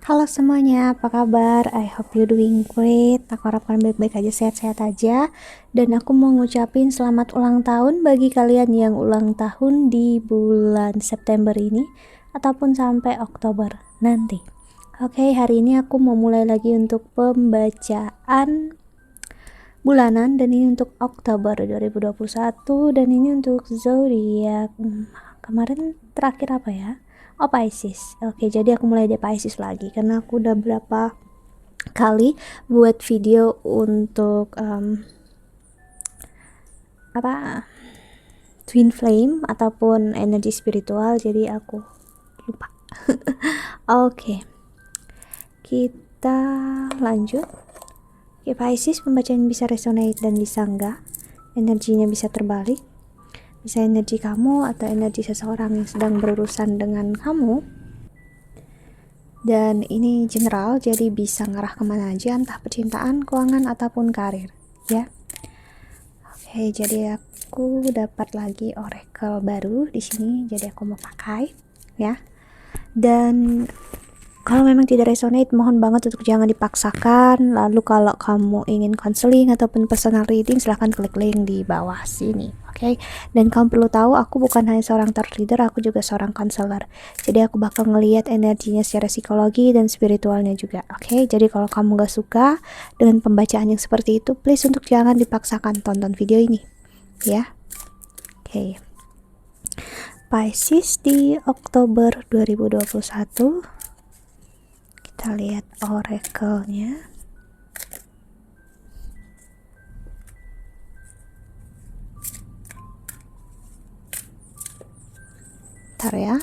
Halo semuanya, apa kabar? I hope you doing great. Aku harapkan baik-baik aja, sehat-sehat aja. Dan aku mau ngucapin selamat ulang tahun bagi kalian yang ulang tahun di bulan September ini ataupun sampai Oktober nanti. Oke, hari ini aku mau mulai lagi untuk pembacaan bulanan, dan ini untuk Oktober 2021 dan ini untuk zodiak. Kemarin terakhir apa ya? Oh, Pisces. Oke, jadi aku mulai dari Pisces lagi karena aku udah berapa kali buat video untuk twin flame ataupun energi spiritual, jadi aku lupa. Oke, kita lanjut. Oke, Pisces, pembacaan bisa resonate dan bisa enggak, energinya bisa terbalik, bisa energi kamu atau energi seseorang yang sedang berurusan dengan kamu. Dan ini general, jadi bisa ngarah kemana aja, entah percintaan, keuangan, ataupun karir, ya. Oke, jadi aku dapat lagi oracle baru di sini, jadi aku mau pakai, ya. Dan kalau memang tidak resonate, mohon banget untuk jangan dipaksakan. Lalu kalau kamu ingin counseling ataupun personal reading, silahkan klik link di bawah sini. Oke, dan kamu perlu tahu, aku bukan hanya seorang tarot reader, aku juga seorang counselor. Jadi aku bakal ngelihat energinya secara psikologi dan spiritualnya juga. Oke, jadi kalau kamu gak suka dengan pembacaan yang seperti itu, please untuk jangan dipaksakan tonton video ini, ya. Oke, Pisces di Oktober 2021. Kita lihat oracle-nya. Bentar ya.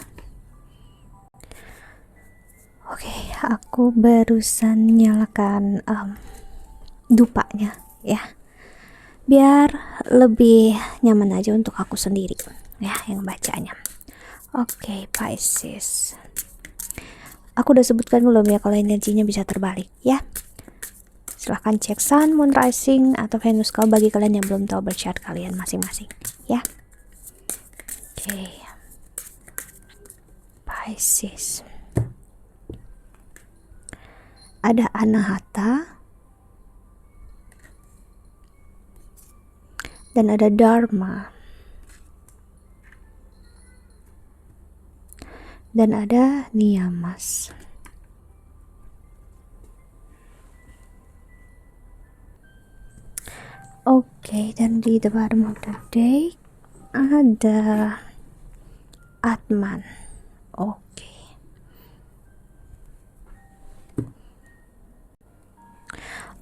Oke, aku barusan nyalakan dupanya ya, biar lebih nyaman aja untuk aku sendiri ya yang bacanya. Oke, Pisces, aku udah sebutkan belum ya kalau energinya bisa terbalik ya. Silahkan cek Sun, Moon, Rising, atau Venus kau bagi kalian yang belum tahu berchart kalian masing-masing ya. Oke, Pisces, ada Anahata dan ada Dharma dan ada Niyamas. Oke, dan di the bottom of the deck ada Atman. Oke.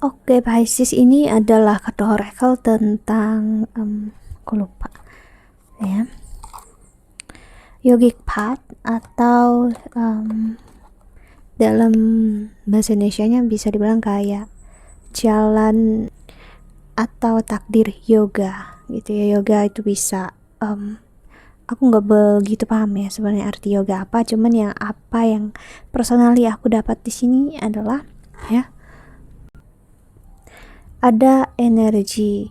Oke, Pisces, ini adalah kartu oracle tentang aku lupa ya, yogic path, atau dalam bahasa Indonesianya bisa dibilang kayak jalan atau takdir yoga gitu ya. Yoga itu bisa aku nggak begitu paham ya sebenarnya arti yoga apa, cuman yang apa yang personally aku dapat di sini adalah ya, ada energi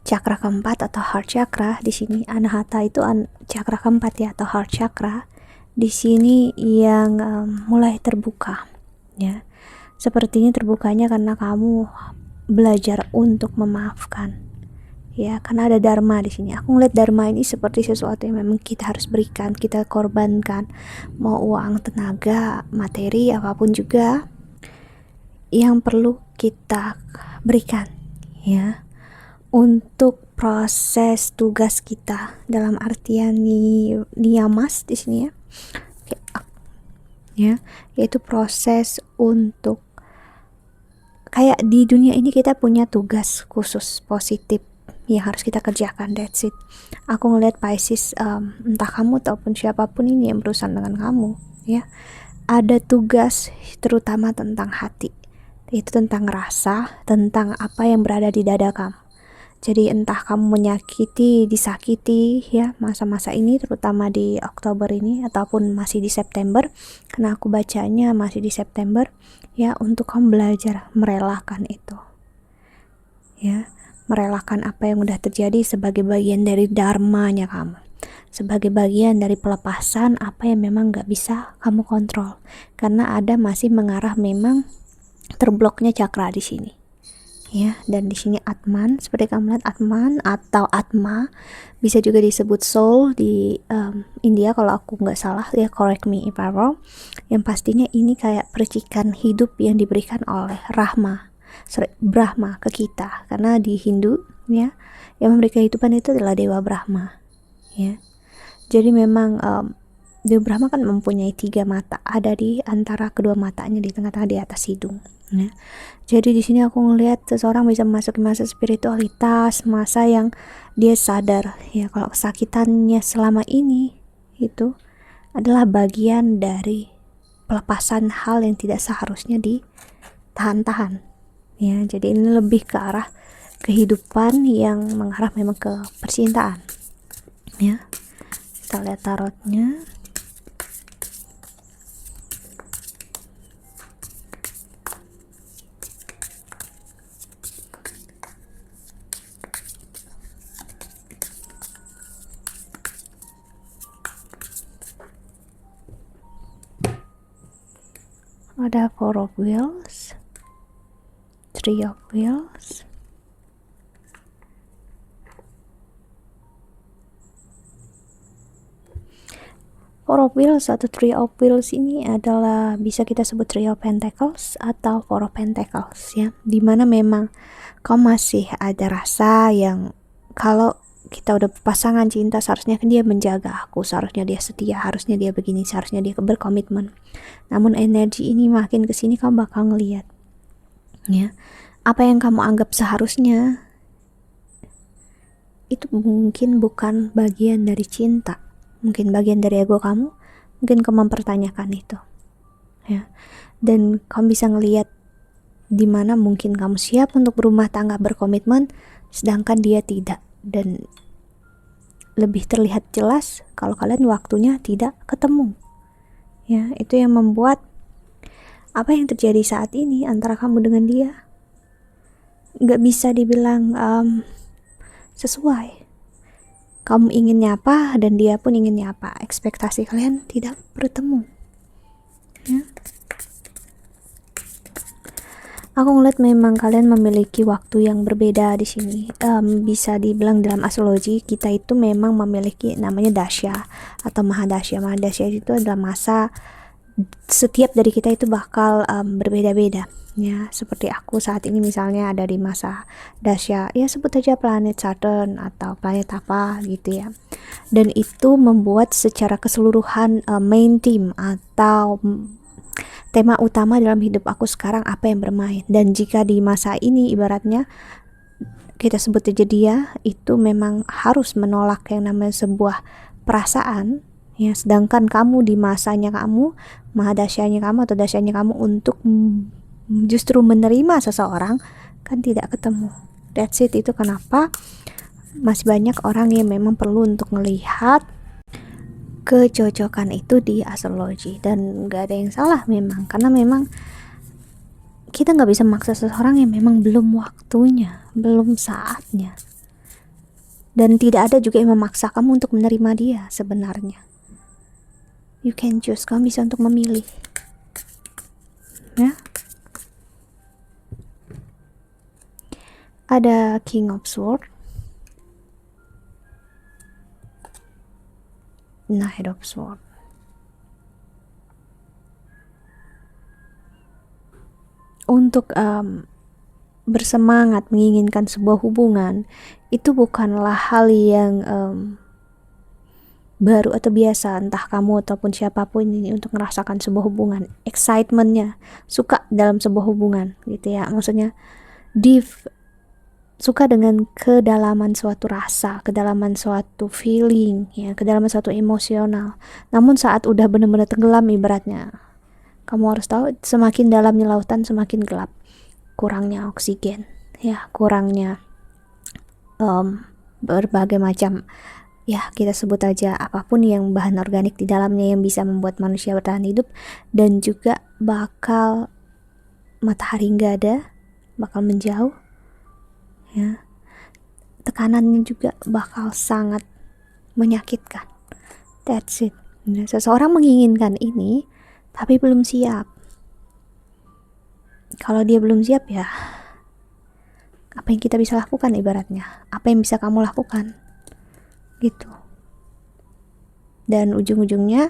cakra keempat atau heart chakra di sini. Anahata itu cakra keempat ya, atau heart chakra di sini yang mulai terbuka ya. Sepertinya terbukanya karena kamu belajar untuk memaafkan ya, karena ada dharma di sini. Aku ngeliat dharma ini seperti sesuatu yang memang kita harus berikan, kita korbankan, mau uang, tenaga, materi, apapun juga yang perlu kita berikan ya untuk proses tugas kita, dalam artian niyamas di sini ya. Oke, ya, yaitu proses untuk kayak di dunia ini kita punya tugas khusus positif yang harus kita kerjakan, that's it. Aku ngelihat Pisces, entah kamu ataupun siapapun ini yang berurusan dengan kamu ya, ada tugas terutama tentang hati, itu tentang rasa, tentang apa yang berada di dada kamu. Jadi entah kamu menyakiti, disakiti ya masa-masa ini, terutama di Oktober ini ataupun masih di September, karena aku bacanya masih di September ya, untuk kamu belajar merelakan itu ya, merelakan apa yang udah terjadi sebagai bagian dari dharmanya kamu. sebagai bagian dari pelepasan apa yang memang gak bisa kamu kontrol, karena ada masih mengarah memang terbloknya cakra di sini ya. Dan di sini Atman, seperti kamu lihat Atman atau Atma, bisa juga disebut soul di India kalau aku nggak salah ya, correct me if I'm wrong. Yang pastinya ini kayak percikan hidup yang diberikan oleh Brahma ke kita, karena di Hindu ya yang memberikan kehidupan itu adalah Dewa Brahma ya. Jadi memang Dewa Brahma kan mempunyai 3 mata, ada di antara kedua matanya, di tengah-tengah, di atas hidung ya. Jadi di sini aku ngelihat seseorang bisa memasuki masa spiritualitas, masa yang dia sadar ya kalau kesakitannya selama ini itu adalah bagian dari pelepasan hal yang tidak seharusnya ditahan-tahan ya. Jadi ini lebih ke arah kehidupan yang mengarah memang ke percintaan ya. Kita lihat tarotnya. Ada 4 of Wheels, 3 of Wheels, Four of Wheels atau Three of Wheels ini adalah bisa kita sebut Three of Pentacles atau Four of Pentacles ya, dimana memang kau masih ada rasa yang kalau kita udah pasangan cinta seharusnya kan dia menjaga aku, seharusnya dia setia, harusnya dia begini, seharusnya dia berkomitmen. Namun energi ini makin kesini kamu bakal ngeliat ya, apa yang kamu anggap seharusnya itu mungkin bukan bagian dari cinta, mungkin bagian dari ego kamu, mungkin kamu mempertanyakan itu ya. Dan kamu bisa ngelihat dimana mungkin kamu siap untuk berumah tangga, berkomitmen, sedangkan dia tidak, dan lebih terlihat jelas kalau kalian waktunya tidak ketemu ya. Itu yang membuat apa yang terjadi saat ini antara kamu dengan dia gak bisa dibilang sesuai. Kamu inginnya apa dan dia pun inginnya apa, ekspektasi kalian tidak bertemu ya. Aku ngeliat memang kalian memiliki waktu yang berbeda di sini. Bisa dibilang dalam astrologi kita itu memang memiliki namanya dasya atau mahadasya. Mahadasya itu adalah masa setiap dari kita itu bakal berbeda-beda ya. Seperti aku saat ini misalnya ada di masa dasya ya, sebut aja planet Saturn atau planet apa gitu ya. Dan itu membuat secara keseluruhan main theme atau tema utama dalam hidup aku sekarang apa yang bermain. Dan jika di masa ini ibaratnya kita sebut aja dia itu memang harus menolak yang namanya sebuah perasaan ya, sedangkan kamu di masanya kamu, mahadasyanya kamu atau dasyanya kamu untuk justru menerima seseorang, kan tidak ketemu. That's it. Itu kenapa masih banyak orang yang memang perlu untuk melihat kecocokan itu di astrologi. Dan gak ada yang salah memang, karena memang kita gak bisa maksa seseorang yang memang belum waktunya, belum saatnya. Dan tidak ada juga yang memaksa kamu untuk menerima dia sebenarnya. You can choose, kamu bisa untuk memilih ya. Ada King of Swords, Knight of Swords. Untuk bersemangat menginginkan sebuah hubungan itu bukanlah hal yang baru atau biasa, entah kamu ataupun siapapun ini untuk merasakan sebuah hubungan, excitementnya, suka dalam sebuah hubungan gitu ya. Maksudnya suka dengan kedalaman suatu rasa, kedalaman suatu feeling ya, kedalaman suatu emosional. Namun saat udah benar-benar tenggelam ibaratnya, kamu harus tahu semakin dalamnya lautan semakin gelap, kurangnya oksigen ya, kurangnya berbagai macam ya, kita sebut aja apapun yang bahan organik di dalamnya yang bisa membuat manusia bertahan hidup. Dan juga bakal matahari nggak ada, bakal menjauh ya, tekanannya juga bakal sangat menyakitkan That's it. Nah, seseorang menginginkan ini tapi belum siap. Kalau dia belum siap, ya apa yang kita bisa lakukan ibaratnya? Apa yang bisa kamu lakukan? Gitu. Dan ujung-ujungnya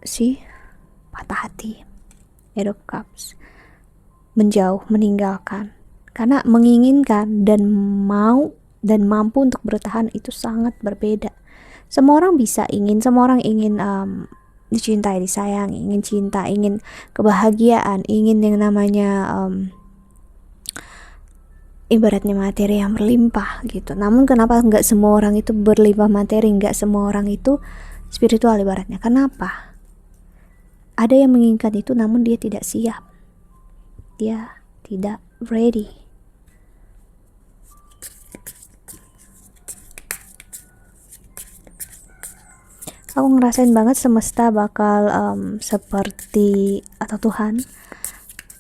si patah hati. Eight of Cups. Menjauh, meninggalkan. Karena menginginkan dan mau dan mampu untuk bertahan itu sangat berbeda. Semua orang semua orang ingin dicintai, disayang, ingin cinta, ingin kebahagiaan, ingin yang namanya ibaratnya materi yang berlimpah gitu. Namun kenapa nggak semua orang itu berlimpah materi, nggak semua orang itu spiritual ibaratnya? Kenapa? Ada yang menginginkan itu namun dia tidak siap, dia tidak ready. Aku ngerasain banget semesta bakal seperti atau Tuhan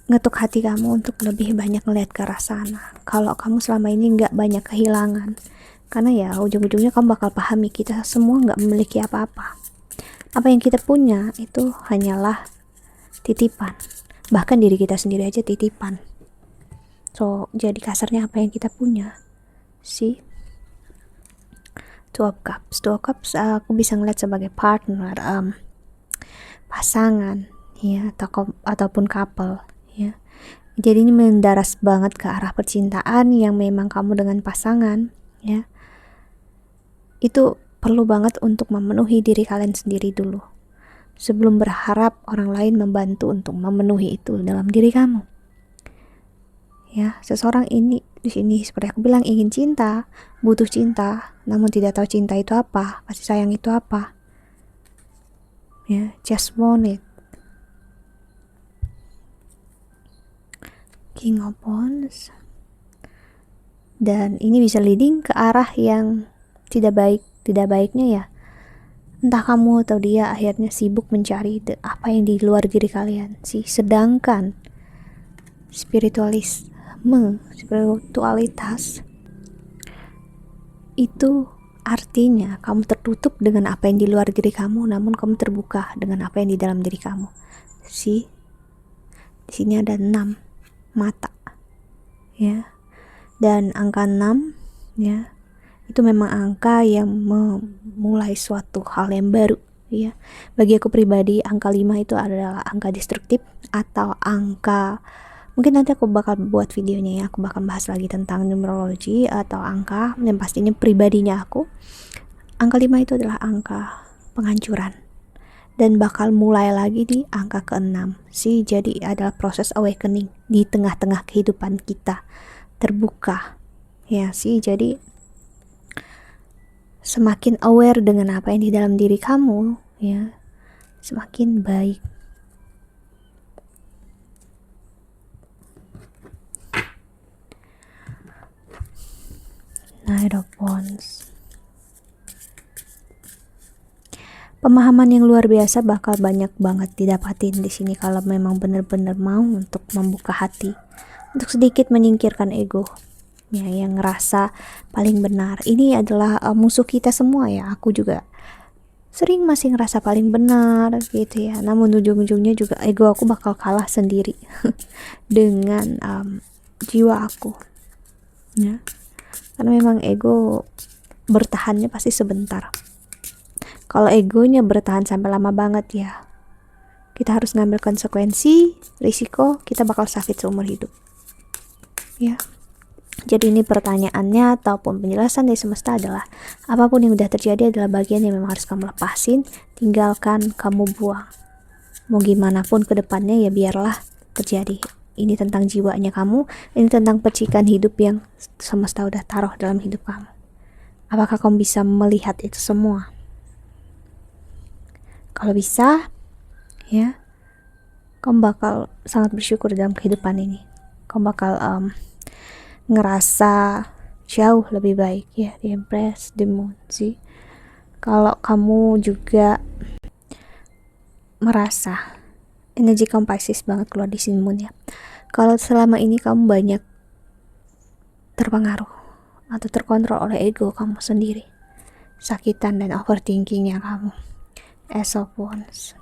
ngetuk hati kamu untuk lebih banyak ngeliat ke arah sana. Kalau kamu selama ini nggak banyak kehilangan, karena ya ujung-ujungnya kamu bakal pahami kita semua nggak memiliki apa-apa. Apa yang kita punya itu hanyalah titipan. Bahkan diri kita sendiri aja titipan. So, jadi kasarnya apa yang kita punya sih? Two of Cups aku bisa ngeliat sebagai partner, pasangan ya, ataupun couple ya. Jadi ini mendaras banget ke arah percintaan yang memang kamu dengan pasangan ya. Itu perlu banget untuk memenuhi diri kalian sendiri dulu sebelum berharap orang lain membantu untuk memenuhi itu dalam diri kamu. Ya, seseorang ini di sini seperti aku bilang ingin cinta, butuh cinta, namun tidak tahu cinta itu apa, kasih sayang itu apa. Ya, just want it. King of Wands. Dan ini bisa leading ke arah yang tidak baiknya ya. Entah kamu atau dia akhirnya sibuk mencari apa yang di luar diri kalian sih. Sedangkan spiritualitas itu artinya kamu tertutup dengan apa yang di luar diri kamu, namun kamu terbuka dengan apa yang di dalam diri kamu. Di sini ada 6 mata. Ya. Dan angka 6 ya. Itu memang angka yang memulai suatu hal yang baru ya. Bagi aku pribadi angka 5 itu adalah angka destruktif atau angka, mungkin nanti aku bakal buat videonya ya, aku bakal bahas lagi tentang numerologi atau angka, yang pastinya pribadinya aku angka 5 itu adalah angka penghancuran dan bakal mulai lagi di angka ke-6 sih. Jadi adalah proses awakening di tengah-tengah kehidupan kita, terbuka ya sih. Jadi semakin aware dengan apa yang di dalam diri kamu ya, semakin baik. Knight of Wands. Pemahaman yang luar biasa bakal banyak banget didapatin di sini kalau memang benar-benar mau untuk membuka hati, untuk sedikit menyingkirkan ego ya, yang ngerasa paling benar. Ini adalah musuh kita semua ya. Aku juga sering masih ngerasa paling benar gitu ya, namun ujung-ujungnya juga ego aku bakal kalah sendiri dengan jiwa aku ya. Karena memang ego bertahannya pasti sebentar. Kalau egonya bertahan sampai lama banget ya, kita harus ngambil konsekuensi, risiko kita bakal sakit seumur hidup ya. Jadi ini pertanyaannya ataupun penjelasan dari semesta adalah apapun yang udah terjadi adalah bagian yang memang harus kamu lepasin, tinggalkan, kamu buang. Mau gimana pun ke depannya ya biarlah terjadi. Ini tentang jiwanya kamu, ini tentang percikan hidup yang semesta udah taruh dalam hidup kamu. Apakah kamu bisa melihat itu semua? Kalau bisa ya, kamu bakal sangat bersyukur dalam kehidupan ini. Kamu bakal ngerasa jauh lebih baik ya. The Empress, the Moon sih. Kalau kamu juga merasa energi kamu Pisces banget keluar di sini Moon ya. Kalau selama ini kamu banyak terpengaruh atau terkontrol oleh ego kamu sendiri kesakitan dan overthinkingnya kamu. Ace of Wands,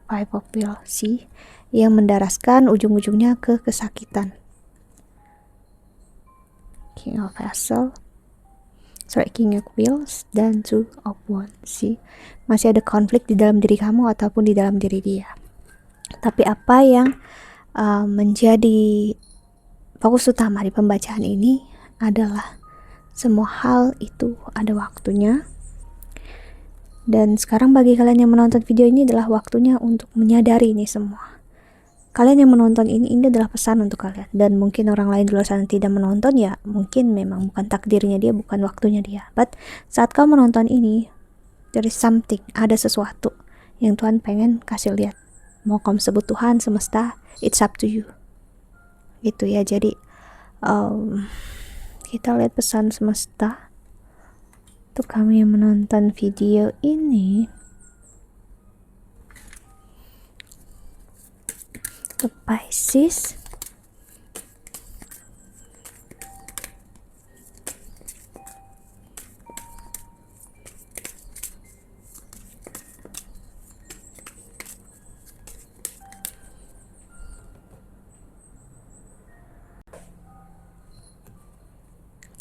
Five of Wheels, see, yang mendaraskan ujung-ujungnya ke kesakitan. King of Vessel, King of Wheels, dan Two of Wands, see, masih ada konflik di dalam diri kamu ataupun di dalam diri dia. Tapi apa yang menjadi fokus utama di pembacaan ini adalah semua hal itu ada waktunya. Dan sekarang bagi kalian yang menonton video ini adalah waktunya untuk menyadari ini semua. Kalian yang menonton ini adalah pesan untuk kalian. Dan mungkin orang lain di luar sana tidak menonton, ya mungkin memang bukan takdirnya dia, bukan waktunya dia. But saat kamu menonton ini, there is something, ada sesuatu yang Tuhan pengen kasih lihat. Mau kamu sebut Tuhan, semesta, it's up to you. Gitu ya, jadi kita lihat pesan semesta untuk kami yang menonton video ini. Untuk Pisces,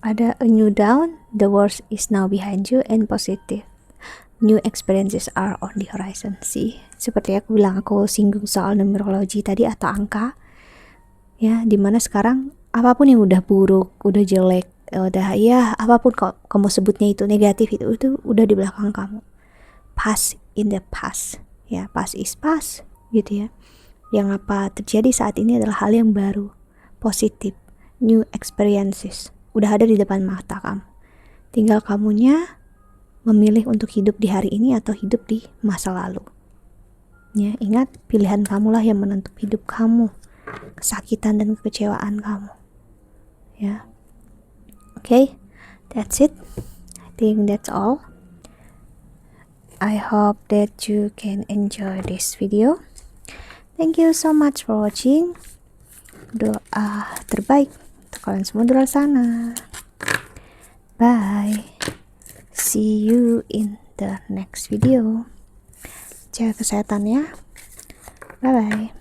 ada a new dawn, the worst is now behind you, and positive new experiences are on the horizon. See, seperti aku bilang, aku singgung soal numerologi tadi atau angka, ya, dimana sekarang apapun yang udah buruk, udah jelek, udah ya apapun kamu sebutnya itu negatif, itu udah di belakang kamu. Past in the past, ya, past is past, gitu ya. Yang apa terjadi saat ini adalah hal yang baru, positif, new experiences, udah ada di depan mata kamu. Tinggal kamunya memilih untuk hidup di hari ini atau hidup di masa lalu. Ya, ingat, pilihan kamulah yang menentukan hidup kamu, kesakitan dan kekecewaan kamu. Ya. Okay, that's it. I think that's all. I hope that you can enjoy this video. Thank you so much for watching. Doa terbaik untuk kalian semua di luar sana. Bye. See you in the next video. Jaga kesehatan ya. Bye bye.